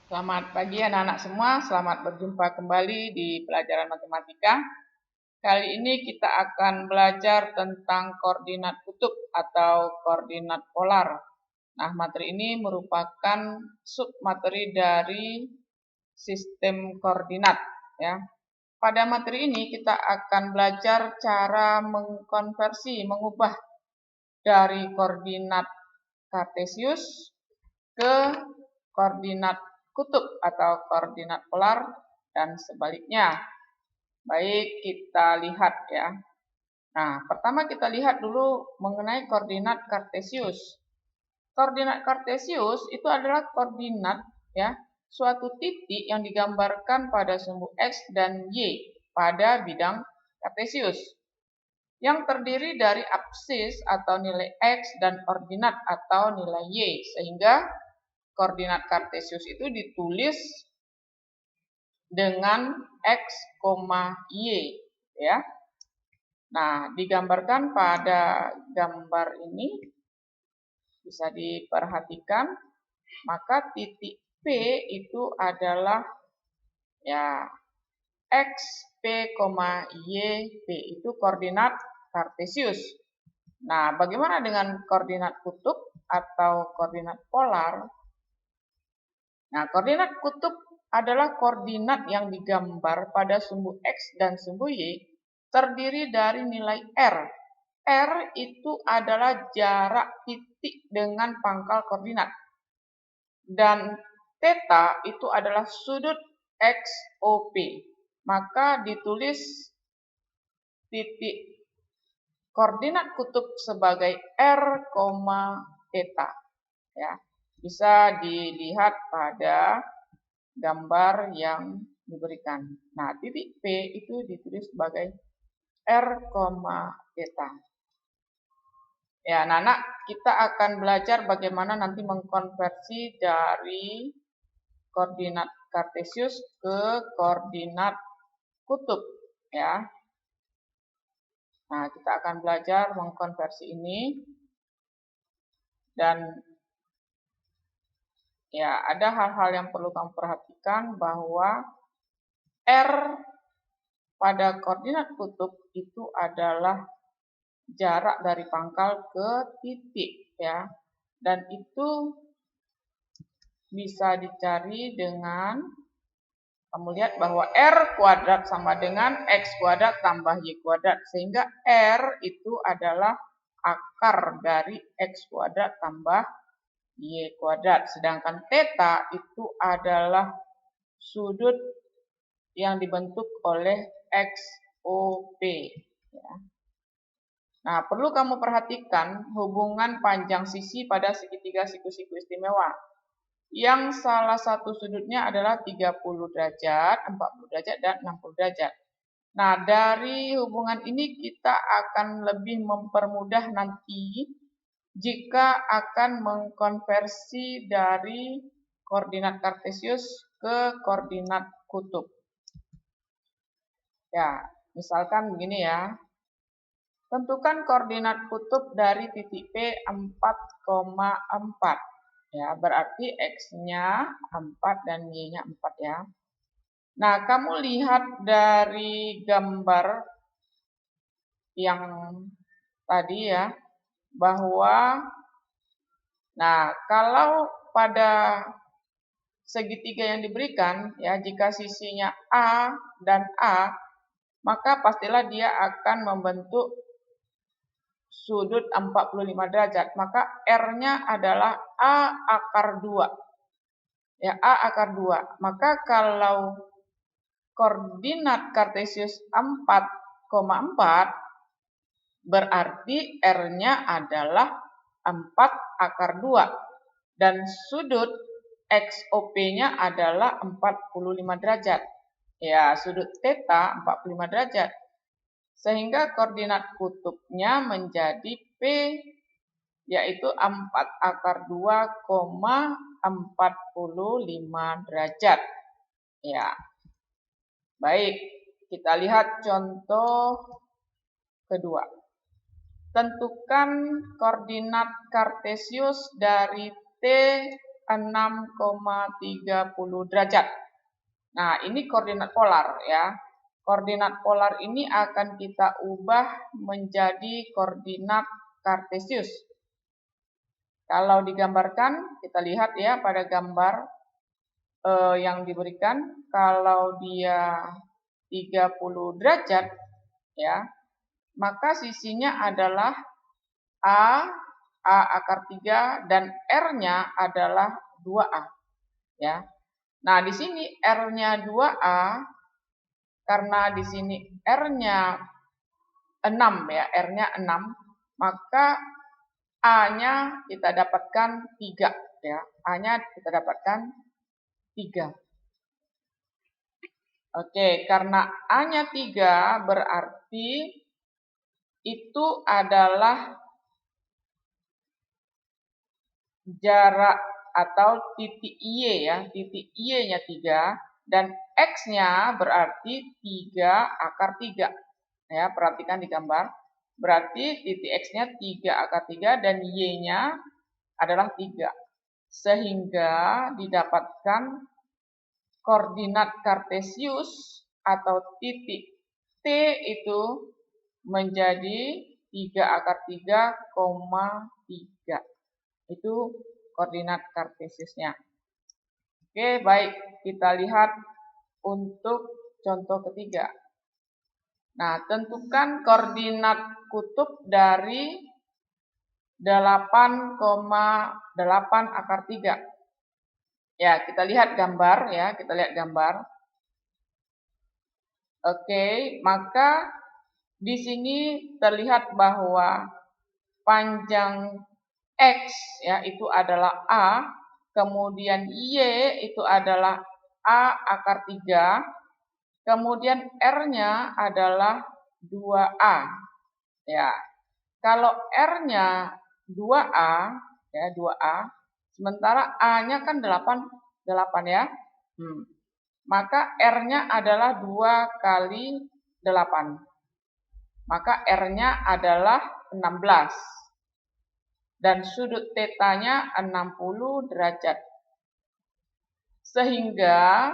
Selamat pagi anak-anak semua, selamat berjumpa kembali di pelajaran matematika. Kali ini kita akan belajar tentang koordinat kutub atau koordinat polar. Nah, materi ini merupakan submateri dari sistem koordinat ya. Pada materi ini kita akan belajar cara mengubah dari koordinat kartesius ke koordinat kutub atau koordinat polar dan sebaliknya. Baik, kita lihat ya. Nah, pertama kita lihat dulu mengenai koordinat kartesius. Koordinat kartesius itu adalah koordinat ya, suatu titik yang digambarkan pada sumbu X dan Y pada bidang kartesius yang terdiri dari absis atau nilai X dan ordinat atau nilai Y, sehingga koordinat kartesius itu ditulis dengan X, Y ya. Nah, digambarkan pada gambar ini bisa diperhatikan, maka titik P itu adalah ya X, P, Y, P itu koordinat kartesius. Nah, bagaimana dengan koordinat kutub atau koordinat polar? Nah, koordinat kutub adalah koordinat yang digambar pada sumbu X dan sumbu Y terdiri dari nilai R. R itu adalah jarak titik dengan pangkal koordinat. Dan theta itu adalah sudut XOP. Maka ditulis titik koordinat kutub sebagai R, theta. Ya. Bisa dilihat pada gambar yang diberikan. Nah, titik P itu ditulis sebagai R, theta. Ya, anak-anak, kita akan belajar bagaimana nanti mengkonversi dari koordinat kartesius ke koordinat kutub, ya. Nah, kita akan belajar mengkonversi ini dan ya, ada hal-hal yang perlu kamu perhatikan bahwa R pada koordinat kutub itu adalah jarak dari pangkal ke titik ya. Dan itu bisa dicari dengan kamu lihat bahwa R kuadrat sama dengan X kuadrat tambah Y kuadrat. Sehingga R itu adalah akar dari X kuadrat tambah Y kuadrat. Sedangkan theta itu adalah sudut yang dibentuk oleh XOP. Ya. Nah, perlu kamu perhatikan hubungan panjang sisi pada segitiga siku-siku istimewa. Yang salah satu sudutnya adalah 30 derajat, 40 derajat, dan 60 derajat. Nah, dari hubungan ini kita akan lebih mempermudah nanti jika akan mengkonversi dari koordinat kartesius ke koordinat kutub. Ya, misalkan begini ya. Tentukan koordinat kutub dari titik P 4,4. Ya, berarti X-nya 4 dan Y-nya 4 ya. Nah, kamu lihat dari gambar yang tadi ya, bahwa nah, kalau pada segitiga yang diberikan ya, jika sisinya A dan A, maka pastilah dia akan membentuk sudut 45 derajat. Maka R-nya adalah A akar 2. Ya, A akar 2. Maka kalau koordinat kartesius 4,4 berarti R-nya adalah 4 akar 2 dan sudut XOP-nya adalah 45 derajat. Ya, sudut theta 45 derajat. Sehingga koordinat kutubnya menjadi P yaitu 4 akar 2,45 derajat. Ya. Baik, kita lihat contoh kedua. Tentukan koordinat kartesius dari T 6,30 derajat. Nah, ini koordinat polar ya. Koordinat polar ini akan kita ubah menjadi koordinat kartesius. Kalau digambarkan, kita lihat ya pada gambar yang diberikan, kalau dia 30 derajat ya, maka sisinya adalah A akar 3 dan R-nya adalah 2A ya. Nah, di sini R-nya 2A karena di sini R-nya 6 ya, R-nya 6, maka A-nya kita dapatkan 3 ya. A-nya kita dapatkan 3. Oke, karena A-nya 3 berarti itu adalah jarak atau titik Y ya, titik Y-nya 3 dan X-nya berarti 3 akar 3. Ya, perhatikan di gambar. Berarti titik X-nya 3 akar 3 dan Y-nya adalah 3. Sehingga didapatkan koordinat kartesius atau titik T itu menjadi 3 akar 3,3. Itu koordinat kartesiusnya. Oke, baik. Kita lihat untuk contoh ketiga. Nah, tentukan koordinat kutub dari 8,8 akar 3. Ya, kita lihat gambar ya, kita lihat gambar. Oke, maka di sini terlihat bahwa panjang X ya itu adalah A, kemudian Y itu adalah A akar 3, kemudian R-nya adalah 2A. Ya. Kalau R-nya 2A ya, 2A, sementara A-nya kan 8 ya. Maka R-nya adalah 2 kali 8. Maka R-nya adalah 16. Dan sudut θ-nya 60 derajat. Sehingga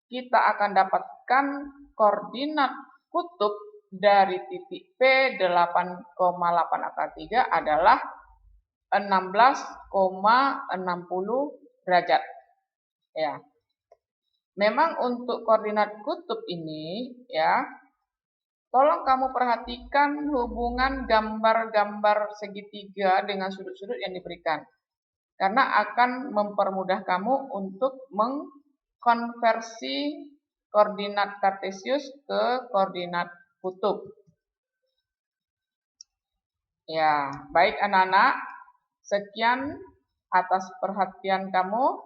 kita akan dapatkan koordinat kutub dari titik P 8,8 akar 3 adalah 16,60 derajat. Ya. Memang untuk koordinat kutub ini ya, tolong kamu perhatikan hubungan gambar-gambar segitiga dengan sudut-sudut yang diberikan. Karena akan mempermudah kamu untuk mengkonversi koordinat kartesius ke koordinat kutub. Ya, baik anak-anak. Sekian atas perhatian kamu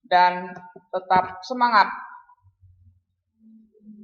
dan tetap semangat.